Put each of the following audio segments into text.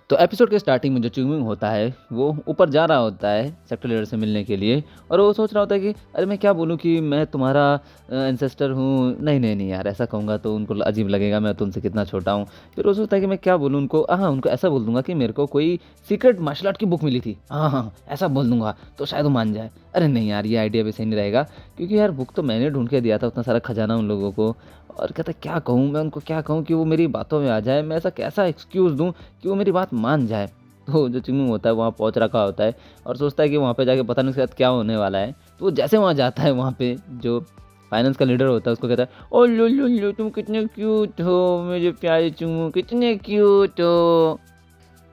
तो एपिसोड के स्टार्टिंग में जो चिंगमिंग होता है, वो ऊपर जा रहा होता है सेक्टर लीडर से मिलने के लिए और वो सोच रहा होता है कि अरे मैं क्या बोलूँ कि मैं तुम्हारा एंसेस्टर हूँ। नहीं, नहीं, नहीं यार, ऐसा कहूँगा तो उनको अजीब लगेगा, मैं तुमसे कितना छोटा हूँ। फिर वो सोचता है कि मैं क्या बोलूँ उनको, हाँ, उनको ऐसा बोल दूँगा कि मेरे को कोई सीक्रेट मार्शल आर्ट की बुक मिली थी। हाँ, हाँ, ऐसा बोल दूँगा तो शायद वो मान जाए। अरे नहीं यार, ये आइडिया भी सही नहीं रहेगा क्योंकि यार बुक तो मैंने ढूँढ के दिया था, उतना सारा खजाना उन लोगों को। और कहता है क्या कहूँ मैं उनको, क्या कहूँ कि वो मेरी बातों में आ जाए, मैं ऐसा कैसा एक्सक्यूज़ दूँ कि वो मेरी बात मान जाए। तो जो चिंगू होता है वहाँ पहुँच रखा होता है और सोचता है कि वहाँ पे जाके पता नहीं उसके साथ क्या होने वाला है। तो वो जैसे वहाँ जाता है, वहाँ पे जो फाइनेंस का लीडर होता है उसको कहता है, ओ लो लो लो, तुम कितने क्यूट हो मेरे प्यारे चिंगू, कितने क्यूट हो।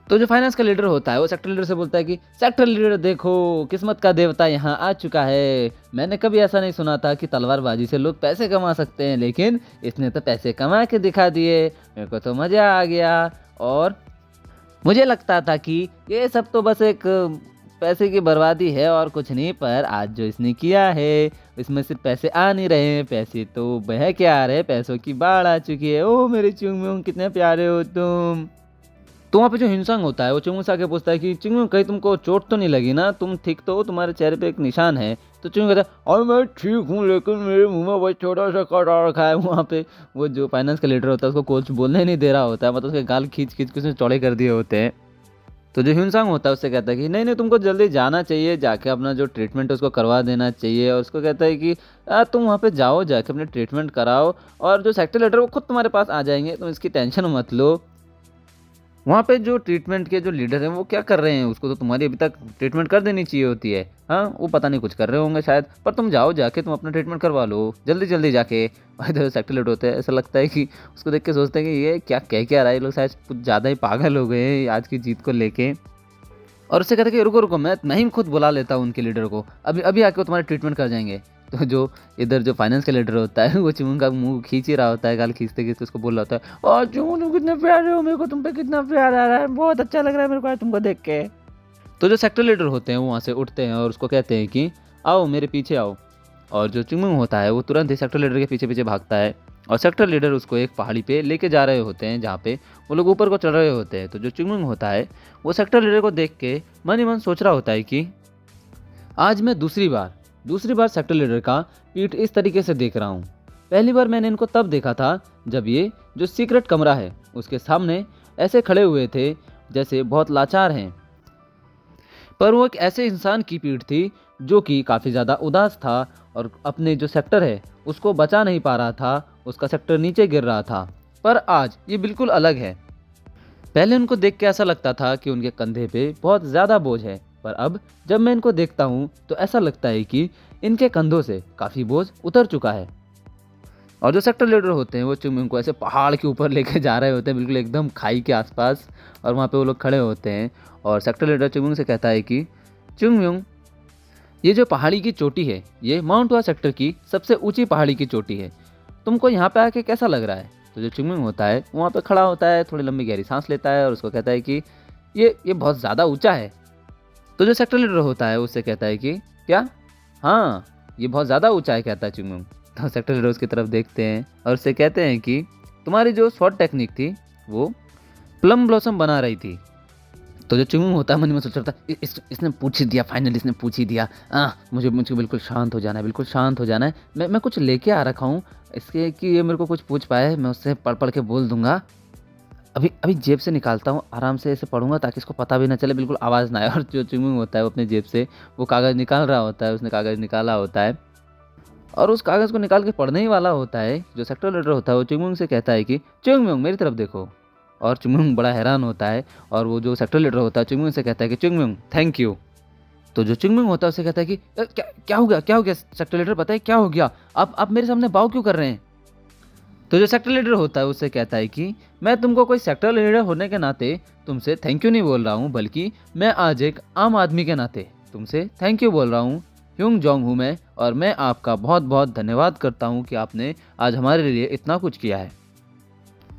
तो जो फाइनेंस का लीडर होता है वो सेक्टर लीडर से बोलता है कि सेक्टर लीडर देखो, किस्मत का देवता यहाँ आ चुका है। मैंने कभी ऐसा नहीं सुना था कि तलवारबाजी से लोग पैसे कमा सकते हैं, लेकिन इसने तो पैसे कमा के दिखा दिए। मेरे को तो मज़ा आ गया और मुझे लगता था कि ये सब तो बस एक पैसे की बर्बादी है और कुछ नहीं, पर आज जो इसने किया है इसमें सिर्फ पैसे आ नहीं रहे हैं, पैसे तो बह के आ रहे हैं, पैसों की बाढ़ आ चुकी है। ओ मेरे चुंगमुंग कितने प्यारे हो तुम। तो वहाँ पे जो हिंसंग होता है वो चुंगमुंग से आके पूछता है कि चुंगमुंग कहीं तुमको चोट तो नहीं लगी ना, तुम ठीक तो हो, तुम्हारे चेहरे पे एक निशान है। तो चुंगमुंग कहता है और मैं ठीक हूँ, लेकिन मेरे मुंह में बस छोटा सा कट आ रखा है। वहाँ पे वो जो फाइनेंस का लीडर होता है उसको कोच बोलने ही नहीं दे रहा होता है, मतलब उसके गाल खींच खींच के उसने चौड़े कर दिए होते हैं। तो जो ह्यून सांग होता है उससे कहता है कि नहीं नहीं, तुमको जल्दी जाना चाहिए, जाके अपना जो ट्रीटमेंट है उसको करवा देना चाहिए। और उसको कहता है कि तुम वहाँ पे जाओ, जाके अपने ट्रीटमेंट कराओ और जो सेक्टर लीडर वो खुद तुम्हारे पास आ जाएंगे, तुम इसकी टेंशन मत लो। वहाँ पे जो ट्रीटमेंट के जो लीडर हैं वो क्या कर रहे हैं, उसको तो तुम्हारी अभी तक ट्रीटमेंट कर देनी चाहिए होती है। हाँ, वो पता नहीं कुछ कर रहे होंगे शायद, पर तुम जाओ, जाके तुम अपना ट्रीटमेंट करवा लो जल्दी जल्दी जाके। और इधर सेक्टर लीडर होते हैं, ऐसा लगता है कि उसको देख के सोचते हैं कि ये क्या कह क्या रहा है, ये लोग शायद कुछ ज़्यादा ही पागल हो गए हैं आज की जीत को लेके। और उससे कहता है कि रुको रुको, मैं ही खुद बुला लेता हूँ उनके लीडर को, अभी अभी आके वो तुम्हारा ट्रीटमेंट कर जाएंगे। तो जो इधर जो फाइनेंस का लीडर होता है वो चिमन का मुंह खींच ही रहा होता है, गाल खींचते खींचते उसको बोल रहा होता है, और चिमन तुम कितने प्यारे हो, मेरे को तुम पे कितना प्यार आ रहा है, बहुत अच्छा लग रहा है मेरे को आज तुमको देख के। तो जो सेक्टर लीडर होते हैं वो वहाँ से उठते हैं और उसको कहते हैं कि आओ मेरे पीछे आओ। और जो चिंगमुंग होता है वो तुरंत ही सेक्टर लीडर के पीछे पीछे भागता है और सेक्टर लीडर उसको एक पहाड़ी पे लेके जा रहे होते हैं जहाँ पे वो लोग ऊपर को चढ़ रहे होते हैं। तो जो चिंगमुंग होता है वो सेक्टर लीडर को देख के मन ही मन सोच रहा होता है कि आज मैं दूसरी बार सेक्टर लीडर का पीठ इस तरीके से देख रहा हूँ। पहली बार मैंने इनको तब देखा था जब ये जो सीक्रेट कमरा है उसके सामने ऐसे खड़े हुए थे जैसे बहुत लाचार हैं, पर वो एक ऐसे इंसान की पीठ थी जो कि काफ़ी ज़्यादा उदास था और अपने जो सेक्टर है उसको बचा नहीं पा रहा था, उसका सेक्टर नीचे गिर रहा था। पर आज ये बिल्कुल अलग है। पहले उनको देख के ऐसा लगता था कि उनके कंधे पे बहुत ज़्यादा बोझ है, पर अब जब मैं इनको देखता हूँ तो ऐसा लगता है कि इनके कंधों से काफ़ी बोझ उतर चुका है। और जो सेक्टर लीडर होते हैं वो चुंगमुंग को ऐसे पहाड़ के ऊपर लेके जा रहे होते हैं, बिल्कुल एकदम खाई के आसपास। और वहाँ पे वो लोग खड़े होते हैं और सेक्टर लीडर चुंगमुंग से कहता है कि चुंगमुंग, ये जो पहाड़ी की चोटी है ये माउंट हुआ सेक्टर की सबसे ऊंची पहाड़ी की चोटी है, तुमको यहाँ पे आके कैसा लग रहा है। तो जो चुंगमुंग होता है वो वहाँ पे खड़ा होता है, थोड़ी लंबी गहरी सांस लेता है और उसको कहता है कि ये बहुत ज़्यादा ऊंचा है। तो जो सेक्टर लीडर होता है उससे कहता है कि क्या, हाँ ये बहुत ज़्यादा ऊंचा है, कहता है चुंगमुंग। तो सेक्टर लीडर उसकी तरफ देखते हैं और उससे कहते हैं कि तुम्हारी जो शॉर्ट टेक्निक थी वो प्लम ब्लॉसम बना रही थी। तो जो चुंगमुंग होता है मन में सोच रहा था, इसने पूछ ही दिया, फाइनली इसने पूछ ही दिया। मुझे मुझे बिल्कुल शांत हो जाना है, बिल्कुल शांत हो जाना है। मैं कुछ लेके आ रखा हूँ इसके कि ये मेरे को कुछ पूछ पाए, मैं उससे पढ़ पढ़ के बोल दूंगा। अभी अभी जेब से निकालता हूँ, आराम से ऐसे पढ़ूंगा ताकि इसको पता भी ना चले, बिल्कुल आवाज़ ना आए। और जो चुंगमुंग होता है वो अपने जेब से वो कागज़ निकाल रहा होता है, उसने कागज़ निकाला होता है और उस कागज़ को निकाल के पढ़ने ही वाला होता है। जो सेक्टर लीडर होता है वो चुंगमुंग से कहता है कि चुंगमुंग मेरी तरफ देखो। और चुंगमुंग बड़ा हैरान होता है और वो जो सेक्टर लीडर होता है चुंगमुंग से कहता है कि चुंगमुंग थैंक यू। तो जो चुंगमुंग होता है उसे कहता है कि क्या क्या हो गया, क्या हो गया सेक्टर लीडर, बताइए क्या हो गया, आप मेरे सामने बाव क्यों कर रहे हैं। तो जो सेक्टर लीडर होता है उससे कहता है कि मैं तुमको कोई सेक्टर लीडर होने के नाते तुमसे थैंक यू नहीं बोल रहा हूँ, बल्कि मैं आज एक आम आदमी के नाते तुमसे थैंक यू बोल रहा हूँ। ह्यूंग जोंग हूँ मैं और मैं आपका बहुत बहुत धन्यवाद करता हूँ कि आपने आज हमारे लिए इतना कुछ किया है।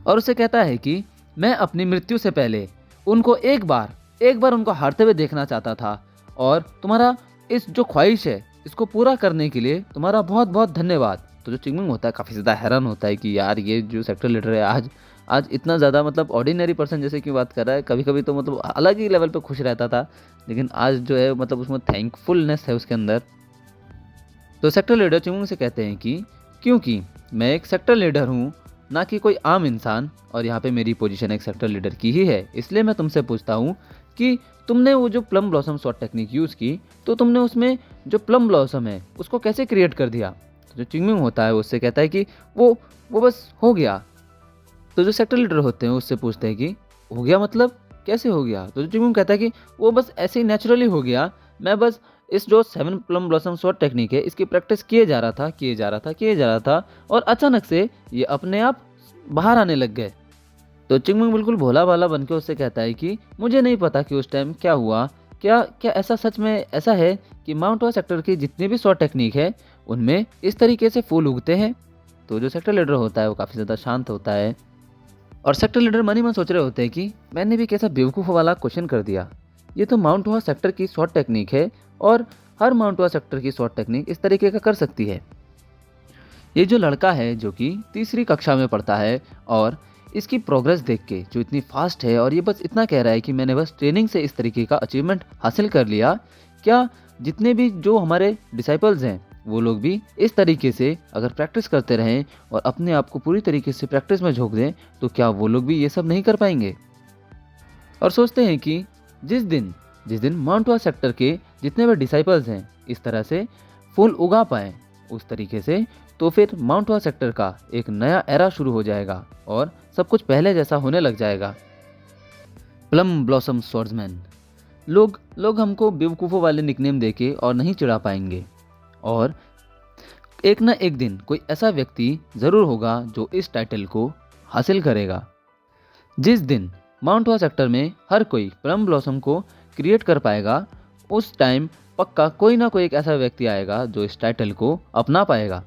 और उसे कहता है कि मैं अपनी मृत्यु से पहले उनको एक बार उनको हारते हुए देखना चाहता था और तुम्हारा इस जो ख्वाहिश है इसको पूरा करने के लिए तुम्हारा बहुत बहुत धन्यवाद। तो जो चिंगमुंग होता है काफ़ी ज़्यादा हैरान होता है कि यार ये जो सेक्टर लीडर है आज आज इतना ज़्यादा मतलब ऑर्डिनरी पर्सन जैसे की बात कर रहा है, कभी-कभी तो मतलब अलग ही लेवल पे खुश रहता था। लेकिन आज जो है मतलब उसमें थैंकफुलनेस है उसके अंदर। तो सेक्टर लीडर चिंगमुंग से कहते हैं कि क्योंकि मैं एक सेक्टर लीडर हूँ, ना कि कोई आम इंसान, और यहाँ पे मेरी पोजीशन एक सेक्टर लीडर की ही है, इसलिए मैं तुमसे पूछता हूँ कि तुमने वो जो plum blossom shot technique use की, तो तुमने उसमें जो प्लम ब्लॉसम है उसको कैसे क्रिएट कर दिया। तो जो चिंगमुंग होता है वो उससे कहता है कि वो बस हो गया। तो जो सेक्टर लीडर होते हैं उससे पूछते हैं कि हो गया मतलब कैसे हो गया। तो जो चिंगमुंग कहता है कि वो बस ऐसे ही नेचुरली हो गया। मैं बस इस जो 7 प्लम ब्लॉसम शॉट टेक्निक है इसकी प्रैक्टिस किए जा रहा था और अचानक से ये अपने आप बाहर आने लग गए। तो चिंगमुंग बिल्कुल भोला भाला बन के उससे कहता है कि मुझे नहीं पता कि उस टाइम क्या हुआ। क्या क्या ऐसा सच में ऐसा है कि माउंट वा सेक्टर की जितनी भी शॉट टेक्निक है उनमें इस तरीके से फूल उगते हैं। तो जो सेक्टर लीडर होता है वो काफ़ी ज़्यादा शांत होता है और सेक्टर लीडर मन ही मन सोच रहे होते हैं कि मैंने भी कैसा बेवकूफ़ वाला क्वेश्चन कर दिया। ये तो माउंट हुआ सेक्टर की शॉट टेक्निक है और हर माउंट हुआ सेक्टर की शॉट टेक्निक इस तरीके का कर सकती है। ये जो लड़का है जो कि तीसरी कक्षा में पढ़ता है और इसकी प्रोग्रेस देख के जो इतनी फास्ट है और ये बस इतना कह रहा है कि मैंने बस ट्रेनिंग से इस तरीके का अचीवमेंट हासिल कर लिया। क्या जितने भी जो हमारे डिसाइपल्स हैं वो लोग भी इस तरीके से अगर प्रैक्टिस करते रहें और अपने आप को पूरी तरीके से प्रैक्टिस में झोंक दें तो क्या वो लोग भी ये सब नहीं कर पाएंगे। और सोचते हैं कि जिस दिन माउंट वा सेक्टर के जितने भी डिसाइपल्स हैं इस तरह से फूल उगा पाएँ उस तरीके से, तो फिर माउंट वा सेक्टर का एक नया एरा शुरू हो जाएगा और सब कुछ पहले जैसा होने लग जाएगा। Plum blossom swordsman. लोग हमको बेवकूफ़ों वाले निकनेम देके और नहीं चिढ़ा पाएंगे और एक ना एक दिन कोई ऐसा व्यक्ति ज़रूर होगा जो इस टाइटल को हासिल करेगा। जिस दिन माउंट वा सेक्टर में हर कोई प्लम ब्लॉसम को क्रिएट कर पाएगा उस टाइम पक्का कोई ना कोई एक ऐसा व्यक्ति आएगा जो इस टाइटल को अपना पाएगा।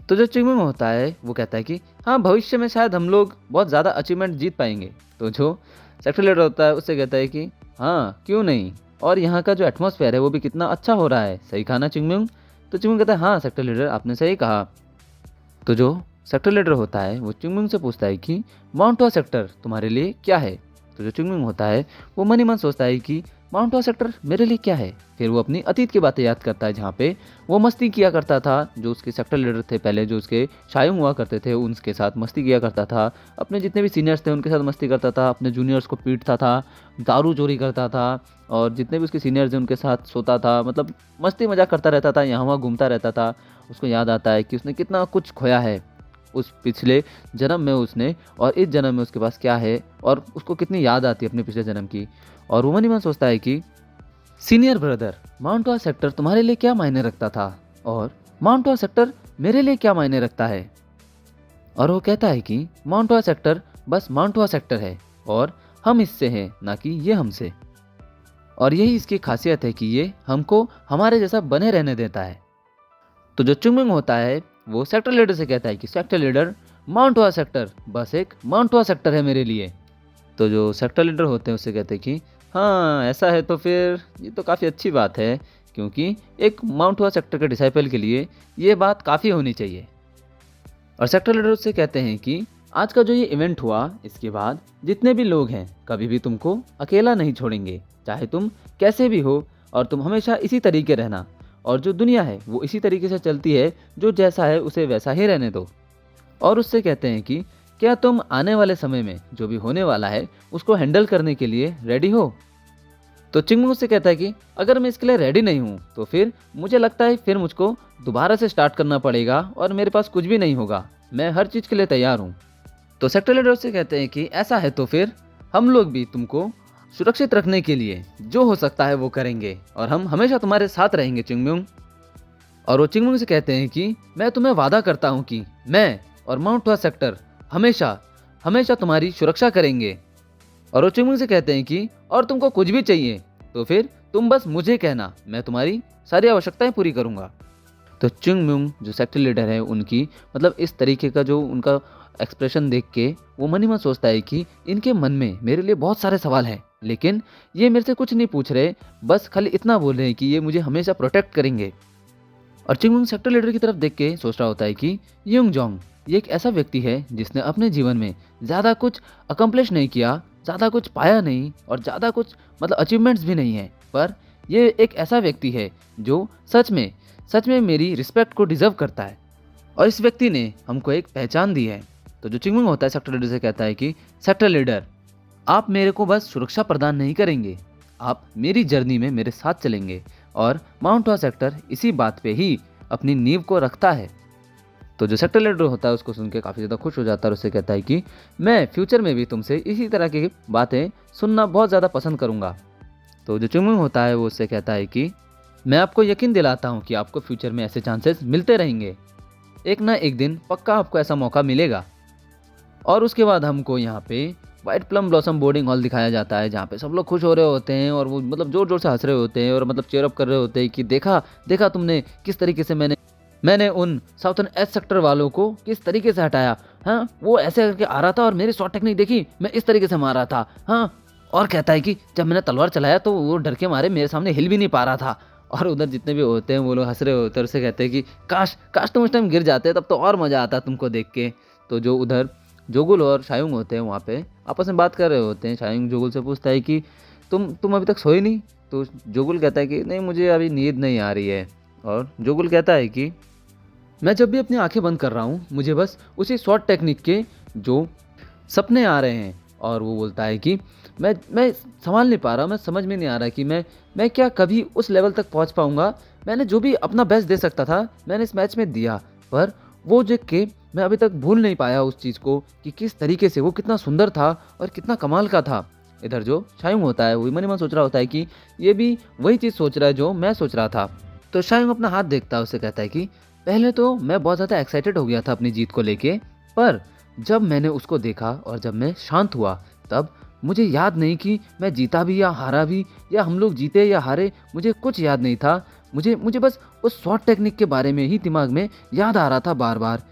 तो जो चिंगमुंग होता है वो कहता है कि हाँ, भविष्य में शायद हम लोग बहुत ज़्यादा अचीवमेंट जीत पाएंगे। तो जो सेक्टर लीडर होता है उससे कहता है कि हाँ क्यों नहीं, और यहाँ का जो एटमॉस्फेयर है वो भी कितना अच्छा हो रहा है, सही कहा ना चिंगमुंग। तो चिंगमुंग कहता है हाँ सेक्टर लीडर आपने सही कहा। तो जो सेक्टर लीडर होता है वो चिंगमुंग से पूछता है कि माउंट वा सेक्टर तुम्हारे लिए क्या है। तो जो चिंगमुंग होता है वो मन ही मन सोचता है कि माउंट वा सेक्टर मेरे लिए क्या है। फिर वो अपनी अतीत की बातें याद करता है जहाँ पे वो मस्ती किया करता था, जो उसके सेक्टर लीडर थे पहले जो उसके शायुंग हुआ करते थे उनके साथ मस्ती किया करता था, अपने जितने भी सीनियर्स थे उनके साथ मस्ती करता था, अपने जूनियर्स को पीटता था, दारू चोरी करता था और जितने भी उसके सीनियर्स हैं उनके साथ सोता था, मतलब मस्ती मजाक करता रहता था, यहाँ वहाँ घूमता रहता था। उसको याद आता है कि उसने कितना कुछ खोया है उस पिछले जन्म में उसने, और इस जन्म में उसके पास क्या है और उसको कितनी याद आती है अपने पिछले जन्म की। और वो मन ही मन सोचता है कि सीनियर ब्रदर, माउंट वा सेक्टर तुम्हारे लिए क्या मायने रखता था और माउंट वा सेक्टर मेरे लिए क्या मायने रखता है। और वो कहता है कि माउंट वा सेक्टर बस माउंट वा सेक्टर है और हम इससे हैं ना कि ये हमसे, और यही इसकी खासियत है कि ये हमको हमारे जैसा बने रहने देता है। तो जो चिंगमुंग होता है वो सेक्टर लीडर से कहता है कि सेक्टर लीडर, माउंट वा सेक्टर बस एक माउंट वा सेक्टर है मेरे लिए। तो जो सेक्टर लीडर होते हैं उससे कहते हैं कि हाँ ऐसा है तो फिर ये तो काफ़ी अच्छी बात है, क्योंकि एक माउंट हुआ सेक्टर के डिसाइपल के लिए ये बात काफ़ी होनी चाहिए। और सेक्टर लीडर उससे कहते हैं कि आज का जो ये इवेंट हुआ इसके बाद जितने भी लोग हैं कभी भी तुमको अकेला नहीं छोड़ेंगे, चाहे तुम कैसे भी हो, और तुम हमेशा इसी तरीके रहना, और जो दुनिया है वो इसी तरीके से चलती है, जो जैसा है उसे वैसा ही रहने दो। और उससे कहते हैं कि क्या तुम आने वाले समय में जो भी होने वाला है उसको हैंडल करने के लिए रेडी हो। तो चिंगमुंग से कहता है कि अगर मैं इसके लिए रेडी नहीं हूँ तो फिर मुझे लगता है फिर मुझको दोबारा से स्टार्ट करना पड़ेगा और मेरे पास कुछ भी नहीं होगा, मैं हर चीज़ के लिए तैयार हूँ। तो सेक्टर लीडर से कहते हैं कि ऐसा है तो फिर हम लोग भी तुमको सुरक्षित रखने के लिए जो हो सकता है वो करेंगे और हम हमेशा तुम्हारे साथ रहेंगे चिंगमुंग। और वो चिंगमुंग से कहते हैं कि मैं तुम्हें वादा करता हूँ कि मैं और माउंट वा सेक्टर हमेशा हमेशा तुम्हारी सुरक्षा करेंगे। और वो चिंगमुंग से कहते हैं कि और तुमको कुछ भी चाहिए तो फिर तुम बस मुझे कहना, मैं तुम्हारी सारी आवश्यकताएं पूरी करूंगा। तो चिंगमुंग जो सेक्टर लीडर है उनकी मतलब इस तरीके का जो उनका एक्सप्रेशन देख के वो मन ही मन सोचता है कि इनके मन में मेरे लिए बहुत सारे सवाल हैं, लेकिन ये मेरे से कुछ नहीं पूछ रहे, बस खाली इतना बोल रहे हैं कि ये मुझे हमेशा प्रोटेक्ट करेंगे। और चिंगमुंग सेक्टर लीडर की तरफ देख के सोच रहा होता है कि युंग जोंग ये एक ऐसा व्यक्ति है जिसने अपने जीवन में ज़्यादा कुछ अकम्प्लिश नहीं किया, ज़्यादा कुछ पाया नहीं और ज़्यादा कुछ मतलब अचीवमेंट्स भी नहीं है, पर ये एक ऐसा व्यक्ति है जो सच में मेरी रिस्पेक्ट को डिजर्व करता है और इस व्यक्ति ने हमको एक पहचान दी है। तो जो चिंगमुंग होता है सेक्टर लीडर से कहता है कि सेक्टर लीडर, आप मेरे को बस सुरक्षा प्रदान नहीं करेंगे, आप मेरी जर्नी में मेरे साथ चलेंगे और माउंट हुआ सेक्टर इसी बात पे ही अपनी नींव को रखता है। तो जो सेक्टर लीडर होता है उसको सुन के काफ़ी ज़्यादा खुश हो जाता है और उससे कहता है कि मैं फ्यूचर में भी तुमसे इसी तरह की बातें सुनना बहुत ज़्यादा पसंद करूँगा। तो जो चिंगमुंग होता है वो उससे कहता है कि मैं आपको यकीन दिलाता हूँ कि आपको फ्यूचर में ऐसे चांसेस मिलते रहेंगे, एक ना एक दिन पक्का आपको ऐसा मौका मिलेगा। और उसके बाद हमको यहाँ पे white plum blossom boarding hall दिखाया जाता है जहाँ पे सब लोग खुश हो रहे होते हैं और वो मतलब ज़ोर ज़ोर से हंस रहे होते हैं और मतलब चीयर अप कर रहे होते हैं कि देखा देखा तुमने किस तरीके से मैंने उन साउथर्न एस सेक्टर वालों को किस तरीके से हटाया। हाँ, वो ऐसे करके आ रहा था और मेरी शॉट टेक्निक देखी, मैं इस तरीके से मारा था। हाँ, और कहता है कि जब मैंने तलवार चलाया तो वो डर के मारे मेरे सामने हिल भी नहीं पा रहा था। और उधर जितने भी होते हैं वो लोग हंस रहे होते हैं और उससे कहते हैं कि काश काश तुम उस टाइम गिर जाते तब तो और मज़ा आता तुमको देख के। तो जो उधर जोगुल और शायुंग होते हैं वहाँ पे आपस में बात कर रहे होते हैं। शायुंग जोगुल से पूछता है कि तुम अभी तक सोए नहीं? तो जोगुल कहता है कि नहीं, मुझे अभी नींद नहीं आ रही है। और जोगुल कहता है कि मैं जब भी अपनी आंखें बंद कर रहा हूँ मुझे बस उसी शॉर्ट टेक्निक के जो सपने आ रहे हैं। और वो बोलता है कि मैं संभाल नहीं पा रहा, मैं समझ में नहीं आ रहा कि मैं क्या कभी उस लेवल तक पहुँच पाऊँगा। मैंने जो भी अपना बेस्ट दे सकता था मैंने इस मैच में दिया, पर वो देख के मैं अभी तक भूल नहीं पाया उस चीज़ को कि किस तरीके से वो कितना सुंदर था और कितना कमाल का था। इधर जो शायुंग होता है वो मन ही मन सोच रहा होता है कि ये भी वही चीज़ सोच रहा है जो मैं सोच रहा था। तो शायुंग अपना हाथ देखता है, उससे कहता है कि पहले तो मैं बहुत ज़्यादा एक्साइटेड हो गया था अपनी जीत को लेके, पर जब मैंने उसको देखा और जब मैं शांत हुआ तब मुझे याद नहीं कि मैं जीता भी या हारा भी, या हम लोग जीते या हारे, मुझे कुछ याद नहीं था। मुझे बस उस शॉर्ट टेक्निक के बारे में ही दिमाग में याद आ रहा था बार बार।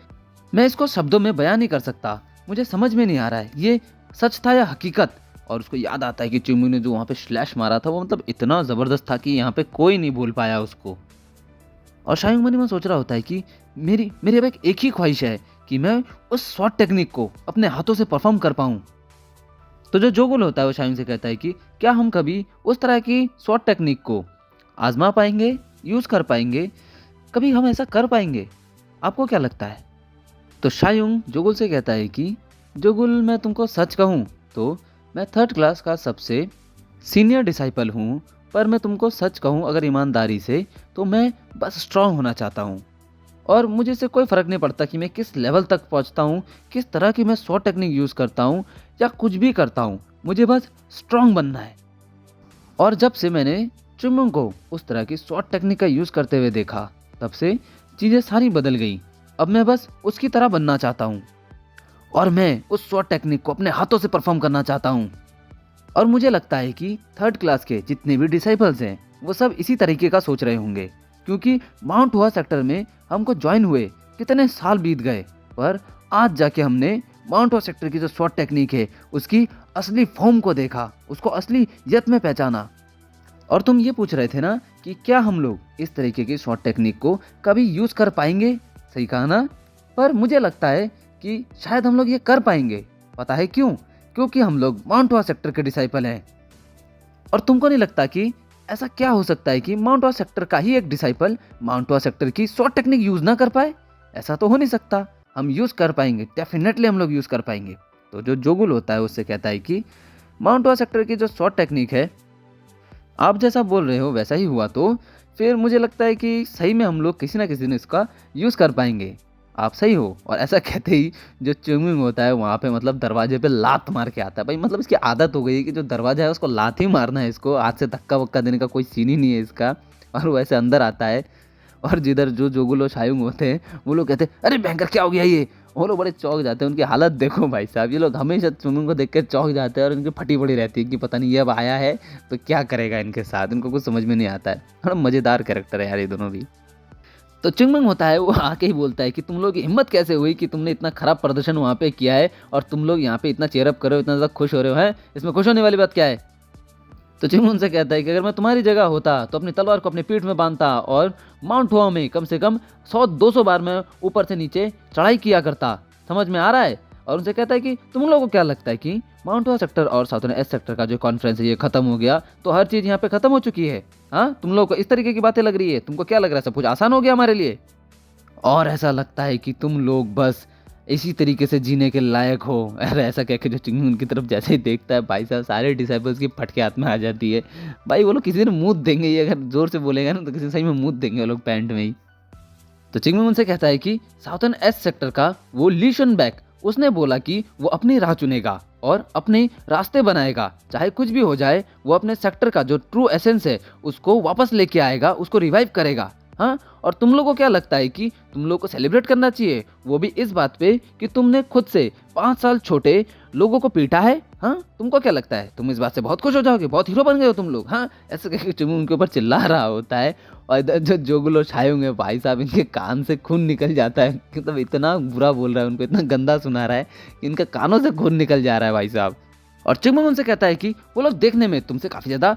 मैं इसको शब्दों में बयान नहीं कर सकता, मुझे समझ में नहीं आ रहा है ये सच था या हकीकत। और उसको याद आता है कि चिंगमुंग ने जो वहाँ पे स्लैश मारा था वो मतलब इतना ज़बरदस्त था कि यहाँ पे कोई नहीं भूल पाया उसको। और शायुंग मन ही मन सोच रहा होता है कि मेरी अब एक ही ख्वाहिश है कि मैं उस शॉर्ट टेक्निक को अपने हाथों से परफॉर्म कर पाऊँ। तो जो जोगुल होता है वो शायुंग से कहता है कि क्या हम कभी उस तरह की शॉर्ट टेक्निक को आजमा पाएंगे, यूज़ कर पाएंगे, कभी हम ऐसा कर पाएंगे? आपको क्या लगता है? तो शायुंग जोगुल से कहता है कि जोगुल, मैं तुमको सच कहूँ तो मैं थर्ड क्लास का सबसे सीनियर डिसाइपल हूँ, पर मैं तुमको सच कहूँ अगर ईमानदारी से तो मैं बस स्ट्रांग होना चाहता हूँ और मुझे से कोई फ़र्क नहीं पड़ता कि मैं किस लेवल तक पहुँचता हूँ, किस तरह की मैं शॉर्ट टेक्निक यूज़ करता हूँ या कुछ भी करता हूँ, मुझे बस स्ट्रांग बनना है। और जब से मैंने चिंगमुंग को उस तरह की शॉर्ट टेक्निक का यूज़ करते हुए देखा तब से चीज़ें सारी बदल गई। अब मैं बस उसकी तरह बनना चाहता हूँ और मैं उस शॉर्ट टेक्निक को अपने हाथों से परफॉर्म करना चाहता हूँ। और मुझे लगता है कि थर्ड क्लास के जितने भी डिसाइपल्स हैं वो सब इसी तरीके का सोच रहे होंगे, क्योंकि माउंट हुआ सेक्टर में हमको ज्वाइन हुए कितने साल बीत गए, पर आज जाके हमने माउंट हुआ सेक्टर की जो शॉर्ट टेक्निक है उसकी असली फॉर्म को देखा, उसको असलियत में पहचाना। और तुम ये पूछ रहे थे ना कि क्या हम लोग इस तरीके की शॉर्ट टेक्निक को कभी यूज़ कर पाएंगे? सही कहा ना? पर मुझे लगता है कि शायद हम लोग ये कर पाएंगे। पता है क्यों? क्योंकि हम लोग माउंट हुआ सेक्टर के डिसाइपल हैं। और तुमको नहीं लगता कि ऐसा क्या हो सकता है कि माउंट हुआ सेक्टर का ही एक डिसाइपल माउंट हुआ सेक्टर की शॉर्ट टेक्निक यूज़ ना कर पाए? ऐसा तो हो नहीं सकता। हम यूज़ कर पाएंगे, डेफिनेटली हम लोग यूज़ कर पाएंगे। तो जो जोगुल होता है उससे कहता है कि माउंट हुआ सेक्टर की जो शॉर्ट टेक्निक है आप जैसा बोल रहे हो वैसा ही हुआ तो फिर मुझे लगता है कि सही में हम लोग किसी ना किसी दिन इसका यूज़ कर पाएंगे। आप सही हो। और ऐसा कहते ही जो चिंगमुंग होता है वहाँ पे मतलब दरवाजे पे लात मार के आता है। भाई मतलब इसकी आदत हो गई है कि जो दरवाजा है उसको लात ही मारना है, इसको हाथ से धक्का वक्का देने का कोई सीन ही नहीं है इसका। और वो ऐसे अंदर आता है और जिधर जो जोगुल और शायुंग होते हैं वो लोग कहते हैं अरे भयंकर क्या हो गया ये। वो लोग बड़े चौंक जाते हैं। उनकी हालत देखो भाई साहब, ये लोग हमेशा चिंगमुंग को देख कर चौंक जाते हैं और उनकी फटी पड़ी रहती है कि पता नहीं ये अब आया है तो क्या करेगा इनके साथ, इनको कुछ समझ में नहीं आता है। बड़ा मज़ेदार कैरेक्टर है यार ये दोनों भी। तो चिंगमुंग होता है वो आके ही बोलता है कि तुम लोग की हिम्मत कैसे हुई कि तुमने इतना खराब प्रदर्शन वहाँ पे किया है और तुम लोग यहाँ पे इतना चेयरअप कर रहे हो, इतना ज़्यादा खुश हो रहे हो, हैं इसमें खुश होने वाली बात क्या है? तो चिंगू उनसे कहता है कि अगर मैं तुम्हारी जगह होता तो अपनी तलवार को अपनी पीठ में बांधता और माउंट हुआ में कम से कम 100-200 बार मैं ऊपर से नीचे चढ़ाई किया करता। समझ में आ रहा है? और उनसे कहता है कि तुम लोगों को क्या लगता है कि माउंट हुआ सेक्टर और साउथर्न एस सेक्टर का जो कॉन्फ्रेंस है ये खत्म हो गया तो हर चीज यहाँ पे खत्म हो चुकी है? हाँ, तुम लोगों को इस तरीके की बातें लग रही है? तुमको क्या लग रहा है सब कुछ आसान हो गया हमारे लिए? और ऐसा लगता है कि तुम लोग बस इसी तरीके से जीने के लायक हो। अरे ऐसा कह के जो चिंगू उनकी तरफ जैसे ही देखता है भाई साहब सारे डिसाइपल्स की फटके हाथ में आ जाती है। भाई वो लोग किसी दिन मुँह देंगे, ये अगर जोर से बोलेगा ना तो किसी सही में मुँह देंगे वो लोग पैंट में ही। तो चिंगू उनसे कहता है कि साउथर्न एस सेक्टर का वो लीशन बैक उसने बोला कि वो अपनी राह चुनेगा और अपने रास्ते बनाएगा, चाहे कुछ भी हो जाए वो अपने सेक्टर का जो ट्रू एसेंस है उसको वापस लेके आएगा, उसको रिवाइव करेगा। हाँ, और तुम लोगों को क्या लगता है कि तुम लोग को सेलिब्रेट करना चाहिए, वो भी इस बात पे कि तुमने खुद से 5 साल छोटे लोगों को पीटा है? हाँ, तुमको क्या लगता है तुम इस बात से बहुत खुश हो जाओगे, बहुत हीरो बन गए हो तुम लोग? हाँ, ऐसे कहकर चिंगू उनके ऊपर चिल्ला रहा होता है और इधर जो जोगुल और छाए होंगे भाई साहब इनके कान से खून निकल जाता है। मतलब इतना बुरा बोल रहा है उनको, इतना गंदा सुना रहा है कि इनके कानों से खून निकल जा रहा है भाई साहब। और चिंगू उनसे कहता है कि वो लोग देखने में तुमसे काफी ज्यादा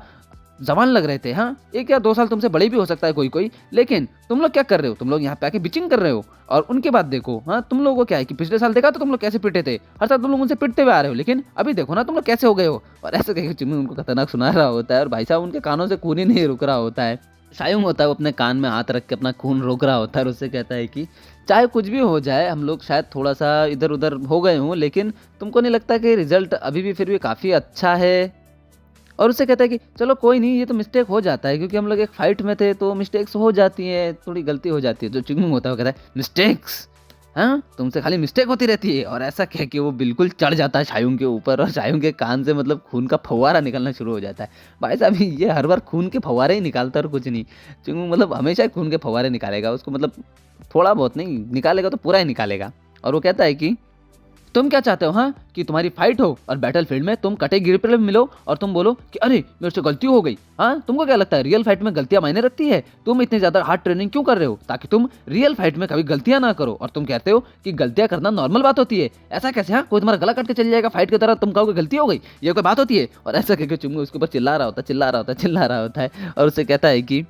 जवान लग रहे थे। हाँ, 1 या 2 साल तुमसे बड़े भी हो सकता है कोई कोई, लेकिन तुम लोग क्या कर रहे हो? तुम लोग यहाँ पे आके बिचिंग कर रहे हो। और उनके बाद देखो, हाँ, तुम लोगों को क्या है कि पिछले साल देखा तो तुम लोग कैसे पिटे थे, हर साल तुम लोग उनसे पिटते हुए आ रहे हो, लेकिन अभी देखो ना तुम लोग कैसे हो गए हो। और ऐसे कह के चिम्मी उनको खतरनाक सुना रहा होता है और भाई साहब उनके कानों से खून ही नहीं रुक रहा होता है। शायद होता है वो अपने कान में हाथ रख के अपना खून रोक रहा होता है और उससे कहता है कि चाहे कुछ भी हो जाए, हम लोग शायद थोड़ा सा इधर उधर हो गए हों, लेकिन तुमको नहीं लगता कि रिजल्ट अभी भी फिर भी काफी अच्छा है? और उससे कहता है कि चलो कोई नहीं, ये तो मिस्टेक हो जाता है क्योंकि हम लोग एक फाइट में थे तो मिस्टेक्स हो जाती हैं, थोड़ी गलती हो जाती है। जो चिंगू होता है वो कहता है मिस्टेक्स? हाँ, तुमसे खाली मिस्टेक होती रहती है। और ऐसा कह के वो बिल्कुल चढ़ जाता है शायुंग के ऊपर और शायुंग के कान से मतलब खून का फव्वारा निकलना शुरू हो जाता है। भाई साहब ये हर बार खून के फव्वारे ही निकालता है और कुछ नहीं। चिंगू मतलब हमेशा ही खून के फव्वारे निकालेगा, उसको मतलब थोड़ा बहुत नहीं निकालेगा तो पूरा ही निकालेगा। और वो कहता है कि तुम क्या चाहते हो? हाँ, कि तुम्हारी फाइट हो और बैटल फील्ड में तुम कटे गिरे पे मिलो और तुम बोलो कि अरे मेरे से गलती हो गई। हाँ, तुमको क्या लगता है रियल फाइट में गलतियां मायने रखती है? तुम इतनी ज्यादा हार्ड ट्रेनिंग क्यों कर रहे हो ताकि तुम रियल फाइट में कभी गलतियां ना करो, और तुम कहते हो कि गलतियां करना नॉर्मल बात होती है। ऐसा कैसे? हाँ, कोई तुम्हारा गला काट के चल जाएगा फाइट की तरह, तुम कहोगे गलती हो गई, ये कोई बात होती है? और ऐसा कहकर चुम्बू उसके ऊपर चिल्ला रहा होता है, चिल्ला रहा होता है, चिल्ला रहा होता है और उससे कहता है कि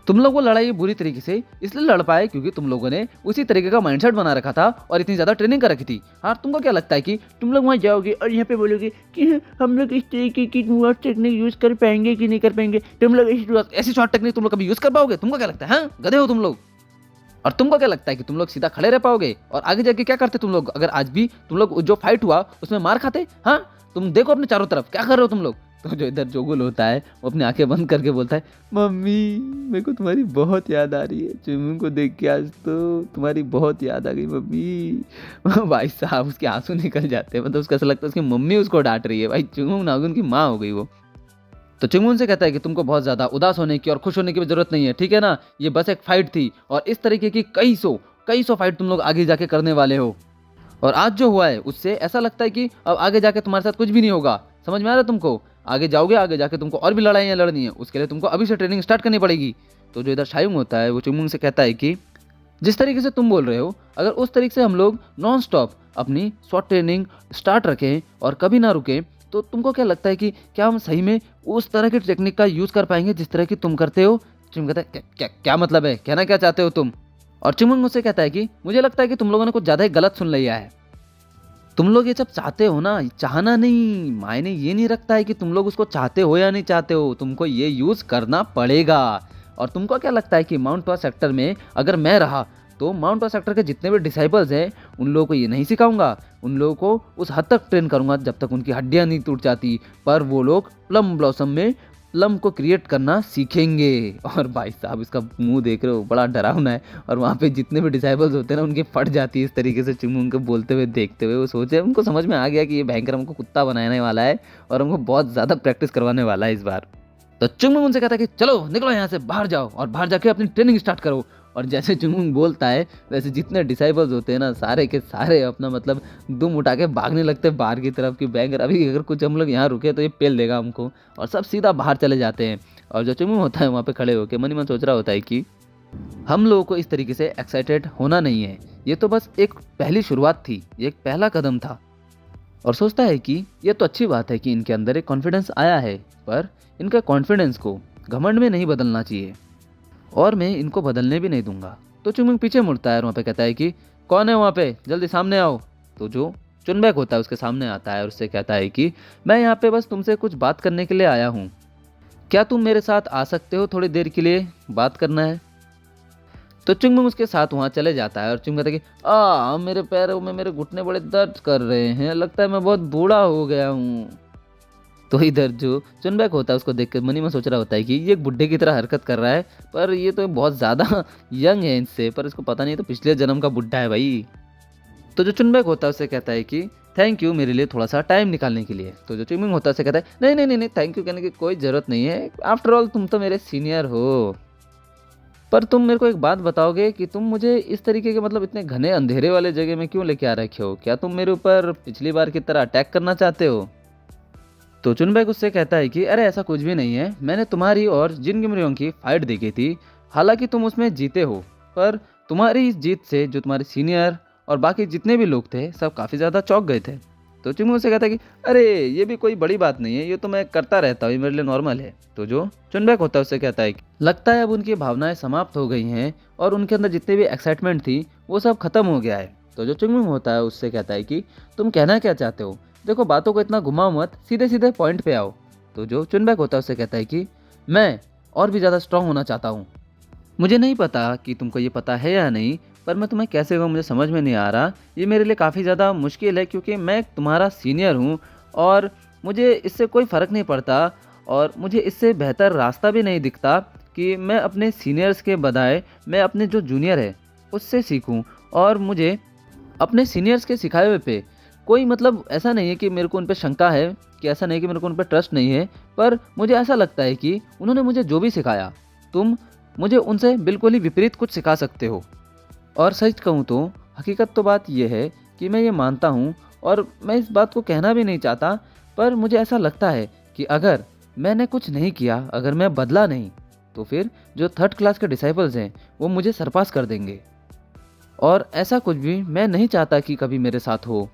तुम लोग वो लड़ाई बुरी तरीके से इसलिए लड़ पाए क्योंकि तुम लोगों ने उसी तरीके का माइंडसेट बना रखा था और इतनी ज्यादा ट्रेनिंग कर रखी थी। हाँ, तुमको क्या लगता है कि तुम लोग वहां जाओगे और यहाँ पे बोलोगे कि हम लोग इस तरीके की शॉर्ट टेक्निक यूज कर पाएंगे कि नहीं कर पाएंगे? तुम लोग ऐसी शॉर्ट टेक्निक तुम लोग कभी यूज कर पाओगे? तुमको क्या लगता है? हाँ, गधे हो तुम लोग। और तुमको क्या लगता है कि तुम लोग सीधा खड़े रह पाओगे? और आगे जाके क्या करते तुम लोग अगर आज भी तुम लोग जो फाइट हुआ उसमें मार खाते? हाँ, तुम देखो अपने चारों तरफ क्या कर रहे हो तुम लोग। तो जो इधर जोगुल होता है वो अपनी आंखें बंद करके बोलता है मम्मी मेरे को तुम्हारी बहुत याद आ रही है, चुम्मू को देख के आज तो तुम्हारी बहुत याद आ गई मम्मी। भाई साहब उसके आंसू निकल जाते हैं, मतलब उसका ऐसा लगता है उसकी मम्मी उसको डांट रही है। भाई चुम्मू नागुन की माँ हो गई वो। तो चिंगून से कहता है कि तुमको बहुत ज्यादा उदास होने की और खुश होने की भी जरूरत नहीं है, ठीक है ना? ये बस एक फाइट थी और इस तरीके की कई सौ फाइट तुम लोग आगे जाके करने वाले हो। और आज जो हुआ है उससे ऐसा लगता है कि अब आगे जाके तुम्हारे साथ कुछ भी नहीं होगा। समझ में आ रहा है तुमको? आगे जाओगे, आगे जाके तुमको और भी लड़ाइयाँ लड़नी है, उसके लिए तुमको अभी से ट्रेनिंग स्टार्ट करनी पड़ेगी। तो जो इधर शायुंग होता है वो चिंगून से कहता है कि जिस तरीके से तुम बोल रहे हो अगर उस तरीके से हम लोग नॉन स्टॉप अपनी शॉर्ट ट्रेनिंग स्टार्ट रखें और कभी ना रुकें तो तुमको क्या लगता है कि क्या हम सही में उस तरह की टेक्निक का यूज कर पाएंगे जिस तरह की तुम करते हो? चिम कहता है क्या क्या क्या मतलब है, कहना क्या चाहते हो तुम? और चिमंग मुझसे कहता है कि मुझे लगता है कि तुम लोगों ने कुछ ज्यादा ही गलत सुन लिया है। तुम लोग ये सब चाहते हो ना, चाहना नहीं मायने ये नहीं रखता है कि तुम लोग उसको चाहते हो या नहीं चाहते हो, तुमको ये यूज करना पड़ेगा। और तुमको क्या लगता है कि माउंट टॉस सेक्टर में अगर मैं रहा तो माउंट टॉस सेक्टर के जितने भी डिसाइपल्स हैं उन लोगों को ये नहीं सिखाऊंगा, उन लोगों को उस हद तक ट्रेन करूंगा जब तक उनकी हड्डियां नहीं टूट जाती, पर वो लोग प्लम ब्लॉसम में प्लम को क्रिएट करना सीखेंगे। और भाई साहब इसका मुंह देख रहे हो बड़ा डरावना है और वहाँ पे जितने भी डिसाइबल्स होते हैं ना उनके फट जाती है इस तरीके से चिंगू उनको बोलते हुए देखते हुए। वो सोचे उनको समझ में आ गया कि ये भयंकर हमको कुत्ता बनाने वाला है और हमको बहुत ज़्यादा प्रैक्टिस करवाने वाला है इस बार। तो चिंगू उनसे कहता है कि चलो निकलो यहाँ से, बाहर जाओ और बाहर जाके अपनी ट्रेनिंग स्टार्ट करो। और जैसे चुंगमुंग बोलता है वैसे जितने डिसाइबल्स होते हैं ना सारे के सारे अपना मतलब दुम उठा के भागने लगते हैं बाहर की तरफ कि बैंगर अभी अगर कुछ हम लोग यहाँ रुके तो ये पेल देगा हमको, और सब सीधा बाहर चले जाते हैं। और जो चुंगमुंग होता है वहाँ पे खड़े होकर मन ही मन सोच रहा होता है कि हम लोगों को इस तरीके से एक्साइटेड होना नहीं है, ये तो बस एक पहली शुरुआत थी, ये एक पहला कदम था। और सोचता है कि ये तो अच्छी बात है कि इनके अंदर एक कॉन्फिडेंस आया है, पर इनका कॉन्फिडेंस को घमंड में नहीं बदलना चाहिए और मैं इनको बदलने भी नहीं दूंगा। तो चुंगमिंग पीछे मुड़ता है और वहाँ पे कहता है कि कौन है वहाँ पे, जल्दी सामने आओ। तो जो चुनबैक होता है उसके सामने आता है और उससे कहता है कि मैं यहाँ पे बस तुमसे कुछ बात करने के लिए आया हूँ, क्या तुम मेरे साथ आ सकते हो, थोड़ी देर के लिए बात करना है। तो चुंगमिंग उसके साथ वहाँ चले जाता है और चुंग कहता है कि मेरे पैरों में मेरे घुटने बड़े दर्द कर रहे हैं, लगता है मैं बहुत बूढ़ा हो गया हूँ। तो इधर जो चुनबैक होता है उसको देख कर मनी में सोच रहा होता है कि ये एक बुड्ढे की तरह हरकत कर रहा है, पर ये तो बहुत ज़्यादा यंग है इनसे, पर इसको पता नहीं तो पिछले जन्म का बुड्ढा है भाई। तो जो चुनबैक होता है उससे कहता है कि थैंक यू मेरे लिए थोड़ा सा टाइम निकालने के लिए। तो जो चुंगमिंग होता है उससे कहता है नहीं नहीं नहीं नहीं, थैंक यू कहने की कोई ज़रूरत नहीं है, आफ्टर ऑल तुम तो मेरे सीनियर हो। पर तुम मेरे को एक बात बताओगे कि तुम मुझे इस तरीके के मतलब इतने घने अंधेरे वाले जगह में क्यों लेके आ रखे हो, क्या तुम मेरे ऊपर पिछली बार की तरह अटैक करना चाहते हो। तो चुनबैक उससे कहता है कि अरे ऐसा कुछ भी नहीं है, मैंने तुम्हारी और जिन गिमरियों की फाइट देखी थी, हालांकि तुम उसमें जीते हो, पर तुम्हारी इस जीत से जो तुम्हारे सीनियर और बाकी जितने भी लोग थे सब काफ़ी ज़्यादा चौंक गए थे। तो चुनमुन उससे कहता है कि अरे ये भी कोई बड़ी बात नहीं है, ये तो मैं करता रहता हूँ, ये मेरे लिए नॉर्मल है। तो जो चुनबैक होता है उससे कहता है कि लगता है अब उनकी भावनाएं समाप्त हो गई हैं और उनके अंदर जितनी भी एक्साइटमेंट थी वो सब खत्म हो गया है। तो जो चुनमुन होता है उससे कहता है कि तुम कहना क्या चाहते हो, देखो बातों को इतना घुमाओ मत, सीधे सीधे पॉइंट पे आओ। तो जो चुनबैक होता है उससे कहता है कि मैं और भी ज़्यादा स्ट्रांग होना चाहता हूँ। मुझे नहीं पता कि तुमको ये पता है या नहीं, पर मैं तुम्हें कैसे कहूँ मुझे समझ में नहीं आ रहा। ये मेरे लिए काफ़ी ज़्यादा मुश्किल है क्योंकि मैं तुम्हारा सीनियर हूँ और मुझे इससे कोई फ़र्क नहीं पड़ता और मुझे इससे बेहतर रास्ता भी नहीं दिखता कि मैं अपने सीनियर्स के बजाय मैं अपने जो जूनियर है उससे सीखूँ। और मुझे अपने सीनियर्स के सिखाए हुए पे कोई मतलब ऐसा नहीं है कि मेरे को उन पे शंका है, कि ऐसा नहीं कि मेरे को उन पे ट्रस्ट नहीं है, पर मुझे ऐसा लगता है कि उन्होंने मुझे जो भी सिखाया तुम मुझे उनसे बिल्कुल ही विपरीत कुछ सिखा सकते हो। और सच कहूँ तो हकीकत तो बात यह है कि मैं ये मानता हूँ और मैं इस बात को कहना भी नहीं चाहता, पर मुझे ऐसा लगता है कि अगर मैंने कुछ नहीं किया, अगर मैं बदला नहीं, तो फिर जो थर्ड क्लास के डिसाइपल्स हैं वो मुझे सरपास कर देंगे और ऐसा कुछ भी मैं नहीं चाहता कि कभी मेरे साथ हो।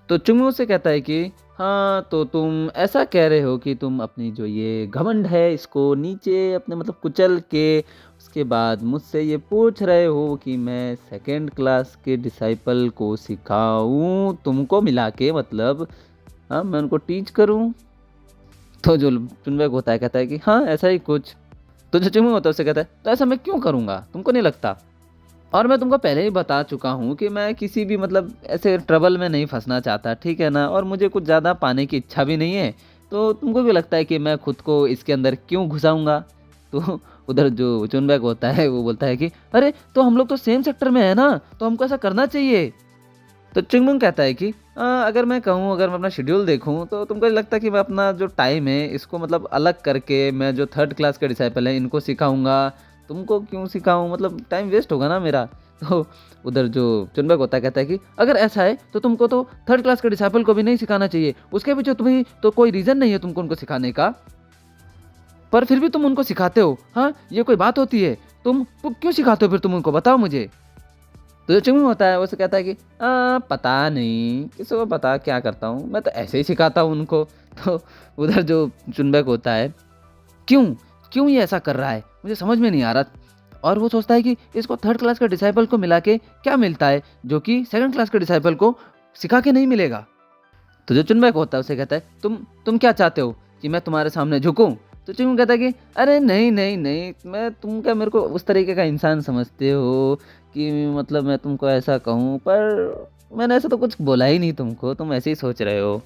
तो चुंगू से कहता है कि हाँ तो तुम ऐसा कह रहे हो कि तुम अपनी जो ये घमंड है इसको नीचे अपने मतलब कुचल के उसके बाद मुझसे ये पूछ रहे हो कि मैं सेकंड क्लास के डिसाइपल को सिखाऊं तुमको मिला के, मतलब हाँ मैं उनको टीच करूं। तो जो चुनबैक होता है कहता है कि हाँ ऐसा ही कुछ। तो जो चुंगू होता है उससे कहता है तो ऐसा मैं क्यों करूँगा, तुमको नहीं लगता। और मैं तुमको पहले ही बता चुका हूँ कि मैं किसी भी मतलब ऐसे ट्रबल में नहीं फंसना चाहता, ठीक है ना, और मुझे कुछ ज़्यादा पाने की इच्छा भी नहीं है। तो तुमको भी लगता है कि मैं खुद को इसके अंदर क्यों घुसाऊंगा। तो उधर जो चुनबैक होता है वो बोलता है कि अरे तो हम लोग तो सेम सेक्टर में है ना, तो हमको ऐसा करना चाहिए। तो चुंगमुंग कहता है कि अगर मैं कहूँ, अगर मैं अपना शेड्यूल देखूँ तो तुमको लगता है कि मैं अपना जो टाइम है इसको मतलब अलग करके मैं जो थर्ड क्लास के डिसाइपल हैं इनको सिखाऊंगा, तुमको क्यों सिखाऊं, मतलब टाइम वेस्ट होगा ना मेरा। तो उधर जो चुनबैक होता है कहता है कि अगर ऐसा है तो तुमको तो थर्ड क्लास के डिसाइपल को भी नहीं सिखाना चाहिए, उसके पीछे तुम्हें तो कोई रीज़न नहीं है तुमको उनको सिखाने का, पर फिर भी तुम उनको सिखाते हो। हाँ ये कोई बात होती है, तुम क्यों सिखाते हो फिर, तुम उनको बताओ मुझे। तो जो चुंगू होता है वो से कहता है कि पता नहीं किसी को पता क्या करता हूँ, मैं तो ऐसे ही सिखाता हूँ उनको। तो उधर जो चुनबैक होता है क्यों क्यों ये ऐसा कर रहा है मुझे समझ में नहीं आ रहा, और वो सोचता है कि इसको थर्ड क्लास के डिसाइपल को मिला के क्या मिलता है जो कि सेकंड क्लास के डिसाइपल को सिखा के नहीं मिलेगा। तो जो चुनबैक होता है उसे कहता है तुम क्या चाहते हो कि मैं तुम्हारे सामने झुकूं। तो चुनबैक कहता है कि अरे नहीं नहीं नहीं, मैं तुम क्या मेरे को उस तरीके का इंसान समझते हो कि मतलब मैं तुमको ऐसा कहूँ, पर मैंने ऐसा तो कुछ बोला ही नहीं तुमको, तुम ऐसे ही सोच रहे हो।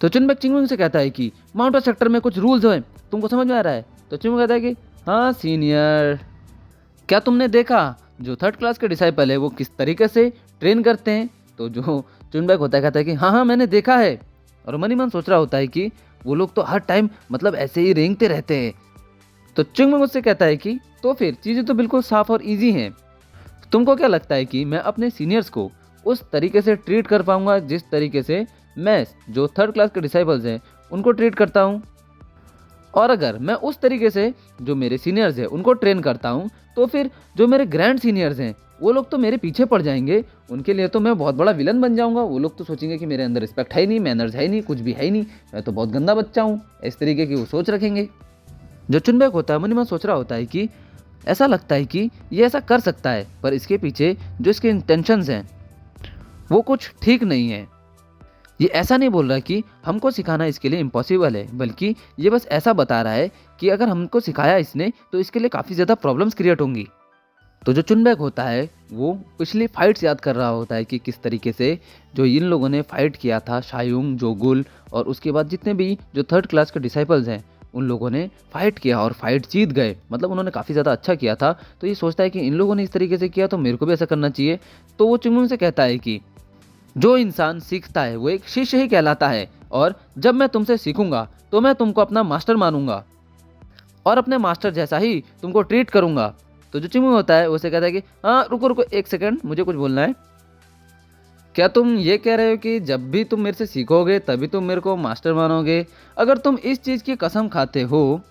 तो चुनबैक चिंगमुंग से कहता है कि माउंटेन सेक्टर में कुछ रूल्स हैं, तुमको समझ में आ रहा है। तो चिंगमुंग कहता है कि हाँ सीनियर, क्या तुमने देखा जो थर्ड क्लास के डिसाइपल है वो किस तरीके से ट्रेन करते हैं। तो जो चुनबैक होता है कहता है कि हाँ हाँ मैंने देखा है, और मन ही मन सोच रहा होता है कि वो लोग तो हर टाइम मतलब ऐसे ही रेंगते रहते हैं। तो चिंगमुंग मुझसे कहता है कि तो फिर चीज़ें तो बिल्कुल साफ और ईजी हैं, तुमको क्या लगता है कि मैं अपने सीनियर्स को उस तरीके से ट्रीट कर पाऊंगा जिस तरीके से मैं जो थर्ड क्लास के डिसाइपल्स हैं उनको ट्रीट करता हूं। और अगर मैं उस तरीके से जो मेरे सीनियर्स हैं उनको ट्रेन करता हूं, तो फिर जो मेरे ग्रैंड सीनियर्स हैं वो लोग तो मेरे पीछे पड़ जाएंगे, उनके लिए तो मैं बहुत बड़ा विलन बन जाऊंगा। वो लोग तो सोचेंगे कि मेरे अंदर रिस्पेक्ट है ही नहीं, मैनर्स है ही नहीं, कुछ भी है ही नहीं, मैं तो बहुत गंदा बच्चा हूँ। इस तरीके की वो सोच रखेंगे। जो चुनबैक होता है मन ही मन सोच रहा होता है कि ऐसा लगता है कि ये ऐसा कर सकता है, पर इसके पीछे जो इसके इंटेंशंस हैं वो कुछ ठीक नहीं है। ये ऐसा नहीं बोल रहा कि हमको सिखाना इसके लिए इम्पॉसिबल है, बल्कि ये बस ऐसा बता रहा है कि अगर हमको सिखाया इसने तो इसके लिए काफ़ी ज़्यादा प्रॉब्लम्स क्रिएट होंगी। तो जो चुनबैक होता है वो पिछली फाइट्स याद कर रहा होता है कि किस तरीके से जो इन लोगों ने फाइट किया था, शायुंग, जोगुल और उसके बाद जितने भी जो थर्ड क्लास के डिसाइपल्स हैं उन लोगों ने फाइट किया और फाइट जीत गए, मतलब उन्होंने काफ़ी ज़्यादा अच्छा किया था। तो ये सोचता है कि इन लोगों ने इस तरीके से किया तो मेरे को भी ऐसा करना चाहिए। तो वो चुंगमुंग से कहता है कि जो इंसान सीखता है वो एक शिष्य ही कहलाता है, और जब मैं तुमसे सीखूंगा तो मैं तुमको अपना मास्टर मानूंगा और अपने मास्टर जैसा ही तुमको ट्रीट करूंगा। तो जो चिंगू होता है उसे कहता है कि हाँ रुको रुको एक सेकंड, मुझे कुछ बोलना है। क्या तुम ये कह रहे हो कि जब भी तुम मेरे से सीखोगे तभी तुम मेरे को मास्टर मानोगे? अगर तुम इस चीज़ की कसम खाते हो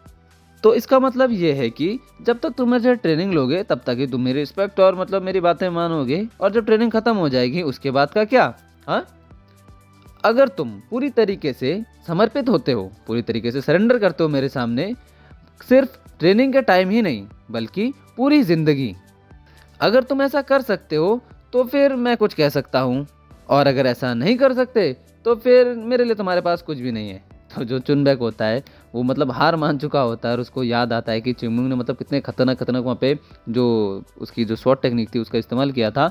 तो इसका मतलब ये है कि जब तक तुम मेरे से ट्रेनिंग लोगे तब तक ही तुम मेरी रिस्पेक्ट और मतलब मेरी बातें मानोगे, और जब ट्रेनिंग खत्म हो जाएगी उसके बाद का क्या? हाँ, अगर तुम पूरी तरीके से समर्पित होते हो, पूरी तरीके से सरेंडर करते हो मेरे सामने, सिर्फ ट्रेनिंग के टाइम ही नहीं बल्कि पूरी ज़िंदगी, अगर तुम ऐसा कर सकते हो तो फिर मैं कुछ कह सकता हूँ, और अगर ऐसा नहीं कर सकते तो फिर मेरे लिए तुम्हारे पास कुछ भी नहीं है। तो जो चुनबैक होता है वो मतलब हार मान चुका होता है, और उसको याद आता है कि चिंगमुंग ने मतलब कितने खतरनाक खतरनाक वहाँ पे जो उसकी जो शॉर्ट टेक्निक थी उसका इस्तेमाल किया था,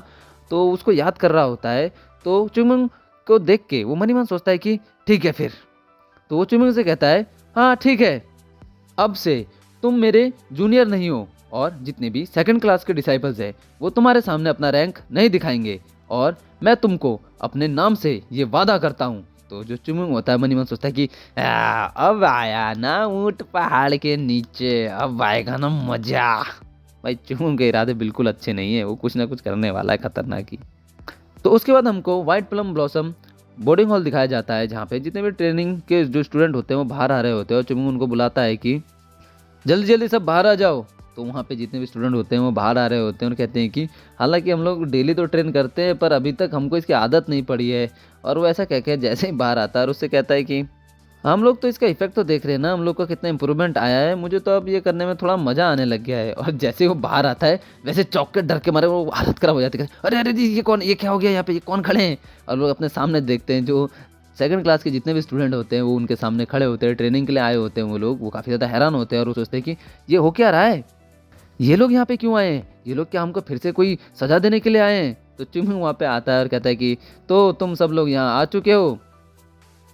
तो उसको याद कर रहा होता है। तो चिंगमुंग को देख के वो मन ही मन सोचता है कि ठीक है फिर। तो वो चिंगमुंग से कहता है हाँ ठीक है, अब से तुम मेरे जूनियर नहीं हो, और जितने भी सेकंड क्लास के डिसाइपल्स हैं वो तुम्हारे सामने अपना रैंक नहीं दिखाएंगे, और मैं तुमको अपने नाम से ये वादा करता हूँ। तो जो चुमुंग होता है मन ही मन सोचता है कि अब आया ना ऊंट पहाड़ के नीचे, अब आएगा ना मजा। भाई चुमुंग के इरादे बिल्कुल अच्छे नहीं है, वो कुछ ना कुछ करने वाला है खतरनाक ही। तो उसके बाद हमको white plum blossom boarding hall दिखाया जाता है, जहाँ पे जितने भी ट्रेनिंग के जो स्टूडेंट होते हैं वो बाहर आ रहे होते हैं, और चुमुंग उनको बुलाता है कि जल्दी जल्दी सब बाहर आ जाओ। तो वहाँ पे जितने भी स्टूडेंट होते हैं वो बाहर आ रहे होते हैं और कहते हैं कि हालांकि हम लोग डेली तो ट्रेन करते हैं पर अभी तक हमको इसकी आदत नहीं पड़ी है। और वो ऐसा कह के जैसे ही बाहर आता है और उससे कहता है कि हम लोग तो इसका इफेक्ट तो देख रहे हैं ना, हम लोग का कितना इंप्रूवमेंट आया है, मुझे तो अब ये करने में थोड़ा मज़ा आने लग गया है। और जैसे ही वो बाहर आता है वैसे चौक के डर के मारे वो हालत खराब हो जाती है, अरे अरे जी ये कौन, ये क्या हो गया यहाँ पे, ये कौन खड़े हैं? और लोग अपने सामने देखते हैं, जो सेकंड क्लास के जितने भी स्टूडेंट होते हैं वो उनके सामने खड़े होते हैं, ट्रेनिंग के लिए आए होते हैं वो लोग, वो काफ़ी ज़्यादा हैरान होते हैं और वो सोचते हैं कि ये हो क्या रहा है, ये लोग यहाँ पे क्यों आए हैं, ये लोग क्या हमको फिर से कोई सजा देने के लिए आए हैं? तो चिंगमुंग वहाँ पे आता है और कहता है कि तो तुम सब लोग यहाँ आ चुके हो।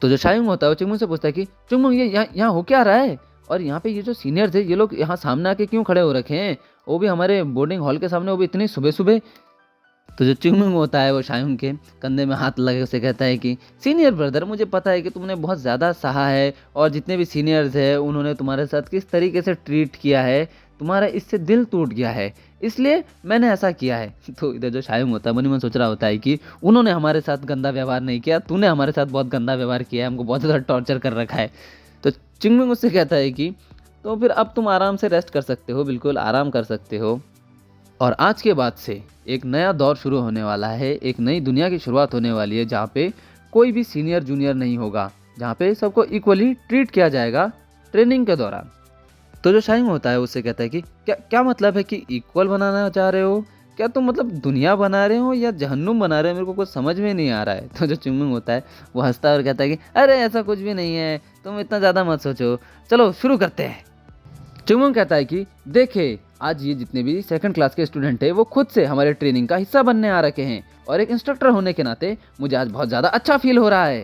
तो जो शायुंग होता है वो चिंगमुंग से पूछता है कि चिंगमुंग ये यहाँ यहाँ हो क्या रहा है, और यहाँ पे ये जो सीनियर थे ये लोग यहाँ सामने आके क्यों खड़े हो रखे हैं, वो भी हमारे बोर्डिंग हॉल के सामने, वो भी इतनी सुबह सुबह। तो जो चिंगमुंग होता है वो शायुंग के कंधे में हाथ लगे उसे कहता है कि सीनियर ब्रदर, मुझे पता है कि तुमने बहुत ज़्यादा सहा है, और जितने भी सीनियर्स हैं उन्होंने तुम्हारे साथ किस तरीके से ट्रीट किया है, तुम्हारा इससे दिल टूट गया है, इसलिए मैंने ऐसा किया है। तो इधर जो शायुंग होता है मन ही मन सोच रहा होता है कि उन्होंने हमारे साथ गंदा व्यवहार नहीं किया, तूने हमारे साथ बहुत गंदा व्यवहार किया है, हमको बहुत ज़्यादा टॉर्चर कर रखा है। तो चिंगमुंग उससे कहता है कि तो फिर अब तुम आराम से रेस्ट कर सकते हो, बिल्कुल आराम कर सकते हो, और आज के बाद से एक नया दौर शुरू होने वाला है, एक नई दुनिया की शुरुआत होने वाली है, जहाँ पे कोई भी सीनियर जूनियर नहीं होगा, जहाँ पे सबको इक्वली ट्रीट किया जाएगा ट्रेनिंग के दौरान। तो जो शायुंग होता है उससे कहता है कि क्या क्या मतलब है कि इक्वल बनाना चाह रहे हो, क्या तुम मतलब दुनिया बना रहे हो या जहन्नुम बना रहे हो, मेरे को कुछ समझ में नहीं आ रहा है। तो जो चिंगमुंग होता है वो हंसता है और कहता है कि अरे ऐसा कुछ भी नहीं है, तुम इतना ज़्यादा मत सोचो, चलो शुरू करते हैं। चिंगमुंग कहता है कि देखे आज ये जितने भी सेकंड क्लास के स्टूडेंट हैं वो खुद से हमारे ट्रेनिंग का हिस्सा बनने आ रखे हैं, और एक इंस्ट्रक्टर होने के नाते मुझे आज बहुत ज़्यादा अच्छा फील हो रहा है।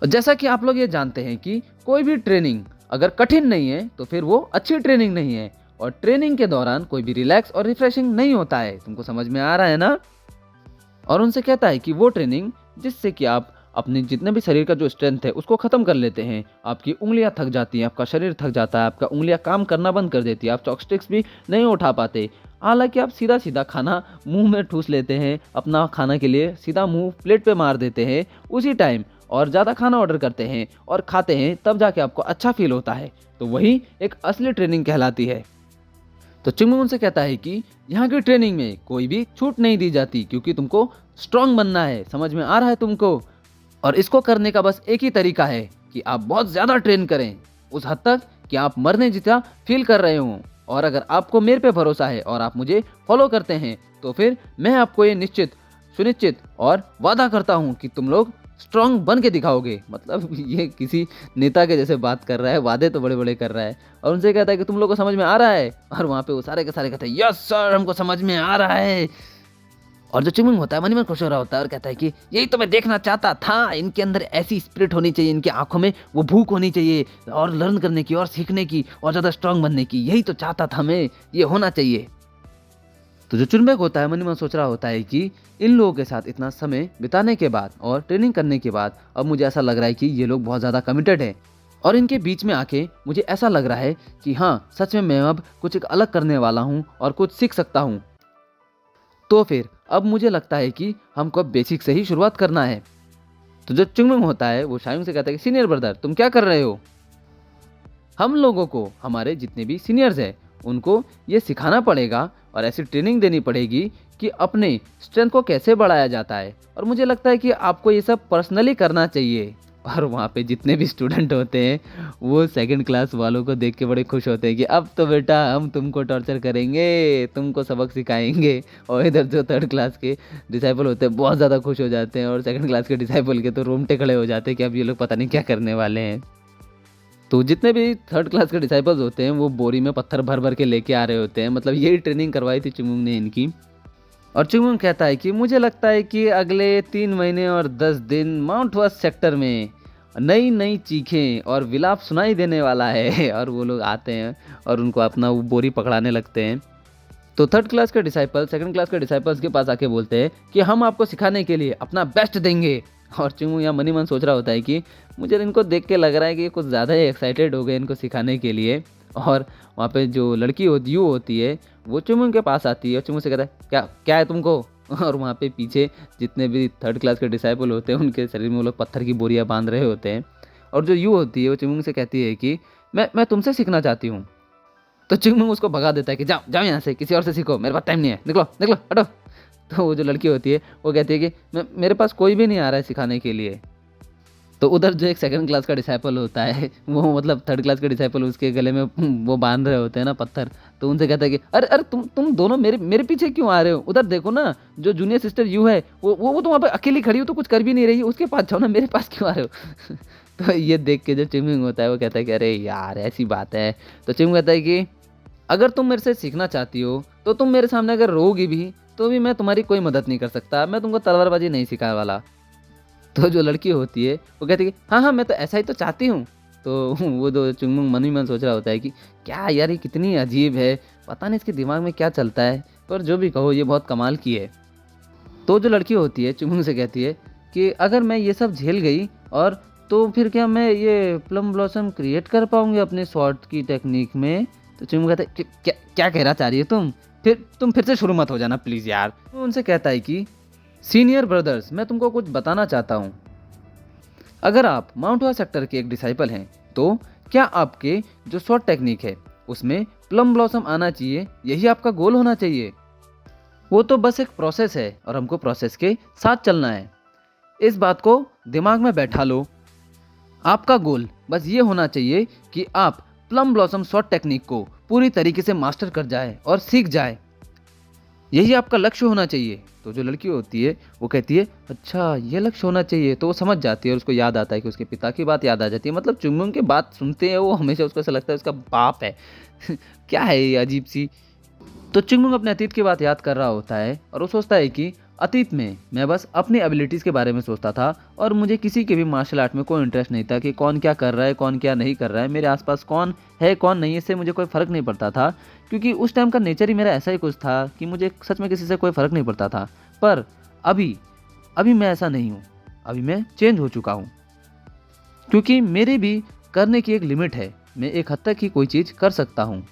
और जैसा कि आप लोग ये जानते हैं कि कोई भी ट्रेनिंग अगर कठिन नहीं है तो फिर वो अच्छी ट्रेनिंग नहीं है, और ट्रेनिंग के दौरान कोई भी रिलैक्स और रिफ्रेशिंग नहीं होता है, तुमको समझ में आ रहा है ना? और उनसे कहता है कि वो ट्रेनिंग जिससे कि आप अपने जितने भी शरीर का जो स्ट्रेंथ है उसको ख़त्म कर लेते हैं, आपकी उंगलियां थक जाती हैं, आपका शरीर थक जाता है, आपका उंगलियां काम करना बंद कर देती है, आप चॉपस्टिक्स भी नहीं उठा पाते, हालांकि आप सीधा सीधा खाना मुंह में ठूस लेते हैं, अपना खाना के लिए सीधा मुंह प्लेट पे मार देते हैं उसी टाइम, और ज़्यादा खाना ऑर्डर करते हैं और खाते हैं, तब जाके आपको अच्छा फील होता है, तो वही एक असली ट्रेनिंग कहलाती है। तो चिंगमुंग उनसे कहता है कि यहाँ की ट्रेनिंग में कोई भी छूट नहीं दी जाती, क्योंकि तुमको स्ट्रांग बनना है, समझ में आ रहा है तुमको? और इसको करने का बस एक ही तरीका है कि आप बहुत ज़्यादा ट्रेन करें, उस हद तक कि आप मरने जितना फील कर रहे हो। और अगर आपको मेरे पे भरोसा है और आप मुझे फॉलो करते हैं, तो फिर मैं आपको ये निश्चित, सुनिश्चित और वादा करता हूँ कि तुम लोग स्ट्रांग बन के दिखाओगे। मतलब ये किसी नेता के जैसे बात कर रहा है, वादे तो बड़े बड़े कर रहा है। और उनसे कहता है कि तुम लोग को समझ में आ रहा है? और वहाँ पे वो सारे के सारे कहते हैं यस सर, हमको समझ में आ रहा है। और जो चिंगमुंग होता है मन ही मन खुश हो रहा होता है और कहता है कि यही तो मैं देखना चाहता था, इनके अंदर ऐसी स्पिरिट होनी चाहिए, इनकी आंखों में वो भूख होनी चाहिए और लर्न करने की और सीखने की और ज़्यादा स्ट्रांग बनने की, यही तो चाहता था मैं, ये होना चाहिए। तो जो चुनबेक होता है मन ही मन सोच रहा होता है कि इन लोगों के साथ इतना समय बिताने के बाद और ट्रेनिंग करने के बाद अब मुझे ऐसा लग रहा है कि ये लोग बहुत ज़्यादा कमिटेड है, और इनके बीच में आके मुझे ऐसा लग रहा है कि हाँ, सच में मैं अब कुछ एक अलग करने वाला हूँ और कुछ सीख सकता हूँ। तो फिर अब मुझे लगता है कि हमको अब बेसिक से ही शुरुआत करना है। तो जो चिंगमुंग होता है वो शायुंग से कहता है कि सीनियर ब्रदर, तुम क्या कर रहे हो? हम लोगों को हमारे जितने भी सीनियर्स हैं उनको ये सिखाना पड़ेगा और ऐसी ट्रेनिंग देनी पड़ेगी कि अपने स्ट्रेंथ को कैसे बढ़ाया जाता है, और मुझे लगता है कि आपको ये सब पर्सनली करना चाहिए। और वहाँ पे जितने भी स्टूडेंट होते हैं वो सेकंड क्लास वालों को देख के बड़े खुश होते हैं कि अब तो बेटा हम तुमको टॉर्चर करेंगे, तुमको सबक सिखाएंगे। और इधर जो थर्ड क्लास के डिसाइपल होते हैं बहुत ज़्यादा खुश हो जाते हैं, और सेकंड क्लास के डिसाइपल के तो रोंगटे खड़े हो जाते हैं कि अब ये लोग पता नहीं क्या करने वाले हैं। तो जितने भी थर्ड क्लास के डिसाइपल्स होते हैं वो बोरी में पत्थर भर भर के लेके आ रहे होते हैं। मतलब यही ट्रेनिंग करवाई थी चिंगमुंग ने इनकी। और चिंगमुंग कहता है कि मुझे लगता है कि अगले 3 महीने और 10 दिन माउंट वस्ट सेक्टर में नई नई चीखें और विलाप सुनाई देने वाला है। और वो लोग आते हैं और उनको अपना वो बोरी पकड़ाने लगते हैं। तो थर्ड क्लास के डिसाइपल सेकंड क्लास के डिसाइपल्स के पास आके बोलते हैं कि हम आपको सिखाने के लिए अपना बेस्ट देंगे। और चिंगमुंग यहाँ मन ही मन सोच रहा होता है कि मुझे इनको देख के लग रहा है कि ये कुछ ज़्यादा ही एक्साइटेड हो गए इनको सिखाने के लिए। और वहाँ पे जो लड़की होती है वो चिंगमुंग के पास आती है और चिंगमुंग से कहता है क्या क्या है तुमको? और वहाँ पे पीछे जितने भी थर्ड क्लास के डिसाइपल होते हैं उनके शरीर में वो लोग पत्थर की बोरियाँ बांध रहे होते हैं। और जो यू होती है वो चिंगमुंग से कहती है कि मैं तुमसे सीखना चाहती हूँ। तो चिंगमुंग उसको भगा देता है कि जाओ जाओ यहाँ से, किसी और से सीखो, मेरे पास टाइम नहीं है, निकलो निकलो हटो। तो वो जो लड़की होती है वो कहती है कि मेरे पास कोई भी नहीं आ रहा है सिखाने के लिए। तो उधर जो एक सेकंड क्लास का डिसाइपल होता है वो मतलब थर्ड क्लास के डिसाइपल उसके गले में वो बांध रहे होते हैं ना पत्थर। तो उनसे कहता है कि अरे अरे तुम दोनों मेरे मेरे पीछे क्यों आ रहे हो? उधर देखो ना, जो जूनियर सिस्टर यू है वो तो वहाँ पे अकेली खड़ी हो, तो कुछ कर भी नहीं रही है, उसके पास जाओ ना, मेरे पास क्यों आ रहे हो? तो ये देख के जो चिंगमुंग होता है वो कहता है कि अरे यार ऐसी बात है। तो चिंगमुंग कहता है कि अगर तुम मेरे से सीखना चाहती हो तो तुम मेरे सामने अगर रोगी भी तो भी मैं तुम्हारी कोई मदद नहीं कर सकता, मैं तुमको तलवारबाजी नहीं सिखाने वाला। तो जो लड़की होती है वो कहती है कि हाँ हाँ मैं तो ऐसा ही तो चाहती हूँ। तो वो जो चिंगमुंग मन ही मन सोच रहा होता है कि क्या यार ये कितनी अजीब है, पता नहीं इसके दिमाग में क्या चलता है, पर जो भी कहो ये बहुत कमाल की है। तो जो लड़की होती है चिंगमुंग से कहती है कि अगर मैं ये सब झेल गई और तो फिर क्या मैं ये प्लम ब्लॉसम क्रिएट कर पाऊंगी अपने शॉर्ट की टेक्निक में? तो चिंगमुंग कहता है क्या क्या कहना चाह रही है तुम फिर से शुरू मत हो जाना प्लीज़ यार। वो उनसे कहता है कि सीनियर ब्रदर्स, मैं तुमको कुछ बताना चाहता हूँ। अगर आप माउंट हुआ सेक्टर के एक डिसाइपल हैं तो क्या आपके जो शॉर्ट टेक्निक है उसमें प्लम ब्लॉसम आना चाहिए, यही आपका गोल होना चाहिए। वो तो बस एक प्रोसेस है और हमको प्रोसेस के साथ चलना है। इस बात को दिमाग में बैठा लो। आपका गोल बस ये होना चाहिए कि आप प्लम ब्लॉसम शॉर्ट टेक्निक को पूरी तरीके से मास्टर कर जाए और सीख जाए, यही आपका लक्ष्य होना चाहिए। तो जो लड़की होती है वो कहती है अच्छा ये लक्ष्य होना चाहिए। तो वो समझ जाती है और उसको याद आता है कि उसके पिता की बात याद आ जाती है। मतलब चिंगमुंग की बात सुनते हैं वो हमेशा उसको ऐसा लगता है उसका बाप है। क्या है ये अजीब सी। तो चिंगमुंग अपने अतीत की बात याद कर रहा होता है और वो सोचता है कि अतीत में मैं बस अपनी एबिलिटीज़ के बारे में सोचता था और मुझे किसी के भी मार्शल आर्ट में कोई इंटरेस्ट नहीं था कि कौन क्या कर रहा है कौन क्या नहीं कर रहा है, मेरे आसपास कौन है कौन नहीं, इससे मुझे कोई फ़र्क नहीं पड़ता था, क्योंकि उस टाइम का नेचर ही मेरा ऐसा ही कुछ था कि मुझे सच में किसी से कोई फ़र्क नहीं पड़ता था। पर अभी अभी मैं ऐसा नहीं हूँ, अभी मैं चेंज हो चुका हूँ, क्योंकि मेरे भी करने की एक लिमिट है। मैं एक हद तक ही कोई चीज़ कर सकता हूँ,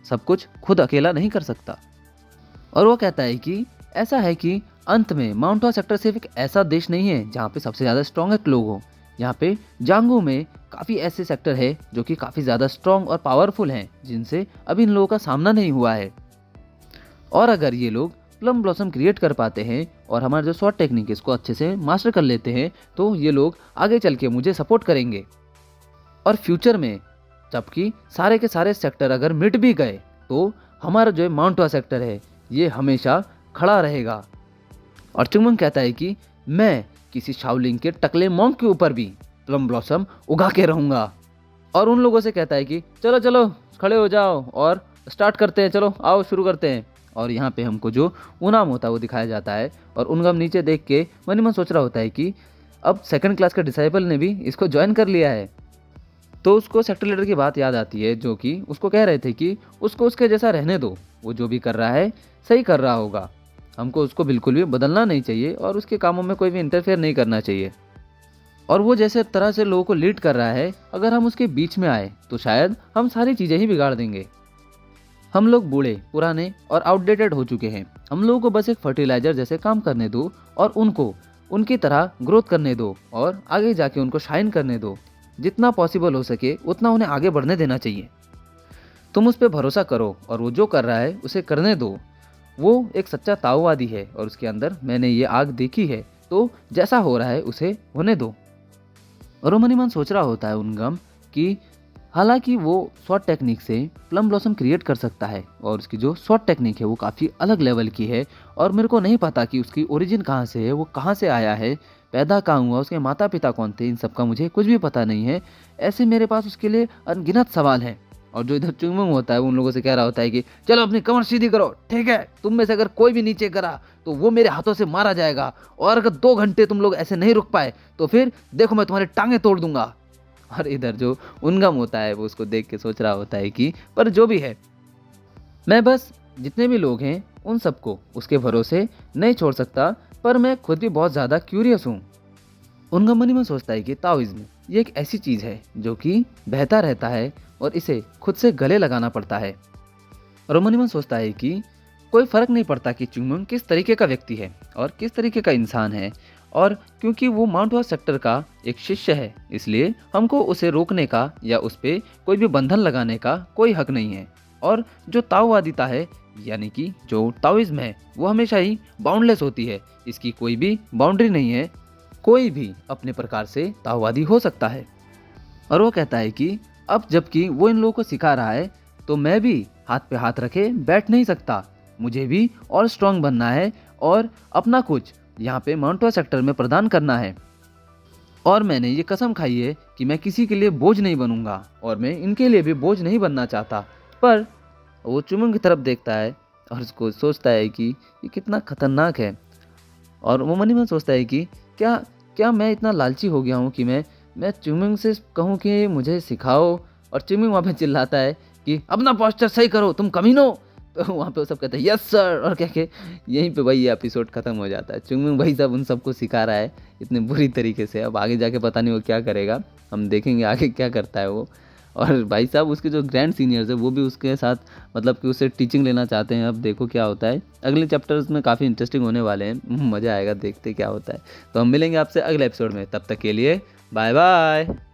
सब कुछ खुद अकेला नहीं कर सकता। और वो कहता है कि ऐसा है कि अंत में माउंट हुआ सेक्टर सिर्फ एक ऐसा देश नहीं है जहाँ पे सबसे ज़्यादा स्ट्रॉन्ग लोग हों। यहाँ पे जांगू में काफ़ी ऐसे सेक्टर है जो कि काफ़ी ज़्यादा स्ट्रॉन्ग और पावरफुल हैं, जिनसे अभी इन लोगों का सामना नहीं हुआ है। और अगर ये लोग प्लम ब्लॉसम क्रिएट कर पाते हैं और हमारा जो स्वॉट टेक्निक है इसको अच्छे से मास्टर कर लेते हैं तो ये लोग आगे चल के मुझे सपोर्ट करेंगे। और फ्यूचर में जबकि सारे के सारे सेक्टर अगर मिट भी गए तो हमारा जो माउंटवा सेक्टर है ये हमेशा खड़ा रहेगा। और चुंगमंग कहता है कि मैं किसी शाओलिंग के टकले मॉन्क के ऊपर भी प्लम ब्लॉसम उगा के रहूँगा। और उन लोगों से कहता है कि चलो चलो खड़े हो जाओ और स्टार्ट करते हैं, चलो आओ शुरू करते हैं। और यहाँ पे हमको जो उनाम होता है वो दिखाया जाता है और उनगम नीचे देख के मन ही मन सोच रहा होता है कि अब सेकंड क्लास के डिसाइपल ने भी इसको ज्वाइन कर लिया है। तो उसको सेक्टर लीडर की बात याद आती है जो कि उसको कह रहे थे कि उसको उसके जैसा रहने दो, वो जो भी कर रहा है सही कर रहा होगा, हमको उसको बिल्कुल भी बदलना नहीं चाहिए और उसके कामों में कोई भी इंटरफेयर नहीं करना चाहिए। और वो जैसे तरह से लोगों को लीड कर रहा है अगर हम उसके बीच में आए तो शायद हम सारी चीज़ें ही बिगाड़ देंगे। हम लोग बूढ़े पुराने और आउटडेटेड हो चुके हैं, हम लोगों को बस एक फर्टिलाइजर जैसे काम करने दो और उनको उनकी तरह ग्रोथ करने दो और आगे जाके उनको शाइन करने दो। जितना पॉसिबल हो सके उतना उन्हें आगे बढ़ने देना चाहिए। तुम उस पर भरोसा करो और वो जो कर रहा है उसे करने दो। वो एक सच्चा ताओवादी है और उसके अंदर मैंने ये आग देखी है, तो जैसा हो रहा है उसे होने दो। और वो मन ही मन सोच रहा होता है उनगम कि हालांकि वो स्वॉट टेक्निक से प्लम ब्लॉसम क्रिएट कर सकता है और उसकी जो स्वॉट टेक्निक है वो काफ़ी अलग लेवल की है और मेरे को नहीं पता कि उसकी ओरिजिन कहाँ से है, वो कहाँ से आया है, पैदा कहाँ हुआ, उसके माता पिता कौन थे, इन सब का मुझे कुछ भी पता नहीं है। ऐसे मेरे पास उसके लिए अनगिनत सवाल हैं। और जो इधर चुंगमुंग होता है वो उन लोगों से कह रहा होता है कि चलो अपनी कमर सीधी करो, ठीक है, तुम में से अगर कोई भी नीचे करा तो वो मेरे हाथों से मारा जाएगा और अगर 2 घंटे तुम लोग ऐसे नहीं रुक पाए तो फिर देखो मैं तुम्हारी टांगें तोड़ दूंगा। और इधर जो उनगम होता है वो उसको देख के सोच रहा होता है कि पर जो भी है मैं बस जितने भी लोग हैं उन सबको उसके भरोसे नहीं छोड़ सकता, पर मैं खुद भी बहुत ज़्यादा क्यूरियस हूँ। उनगम मन ही मन सोचता है कि ताओइज्म ये एक ऐसी चीज़ है जो कि बहता रहता है और इसे खुद से गले लगाना पड़ता है। और वो मन ही मन सोचता है कि कोई फ़र्क नहीं पड़ता कि चुंगमुंग किस तरीके का व्यक्ति है और किस तरीके का इंसान है, और क्योंकि वो माउंट हुआ सेक्टर का एक शिष्य है इसलिए हमको उसे रोकने का या उस पर कोई भी बंधन लगाने का कोई हक नहीं है। और जो ताओवादिता है यानी कि जो ताओइज्म है वो हमेशा ही बाउंडलेस होती है, इसकी कोई भी बाउंड्री नहीं है, कोई भी अपने प्रकार से ताओवादी हो सकता है। और वो कहता है कि अब जबकि वो इन लोगों को सिखा रहा है तो मैं भी हाथ पे हाथ रखे बैठ नहीं सकता, मुझे भी और स्ट्रांग बनना है और अपना कुछ यहाँ पे माउंटवा सेक्टर में प्रदान करना है। और मैंने ये कसम खाई है कि मैं किसी के लिए बोझ नहीं बनूंगा और मैं इनके लिए भी बोझ नहीं बनना चाहता। पर वो चुंगमुंग की तरफ देखता है और उसको सोचता है कि ये कितना खतरनाक है। और वो मन ही मन सोचता है कि क्या क्या मैं इतना लालची हो गया हूँ कि मैं चुंगमुंग से कहूँ कि मुझे सिखाओ। और चुंगमुंग वहाँ पे चिल्लाता है कि अपना पोस्चर सही करो तुम कमीनो। तो वहाँ पे वो सब कहते हैं यस सर और कह के यहीं पे भाई ये एपिसोड खत्म हो जाता है। चुंगमुंग भाई साहब उन सबको सिखा रहा है इतने बुरी तरीके से, अब आगे जाके पता नहीं वो क्या करेगा, हम देखेंगे आगे क्या करता है वो। और भाई साहब उसके जो ग्रैंड सीनियर्स है वो भी उसके साथ मतलब कि उससे टीचिंग लेना चाहते हैं। अब देखो क्या होता है, अगले चैप्टर्स में काफ़ी इंटरेस्टिंग होने वाले हैं, मज़ा आएगा देखते क्या होता है। तो हम मिलेंगे आपसे अगले एपिसोड में, तब तक के लिए बाय बाय।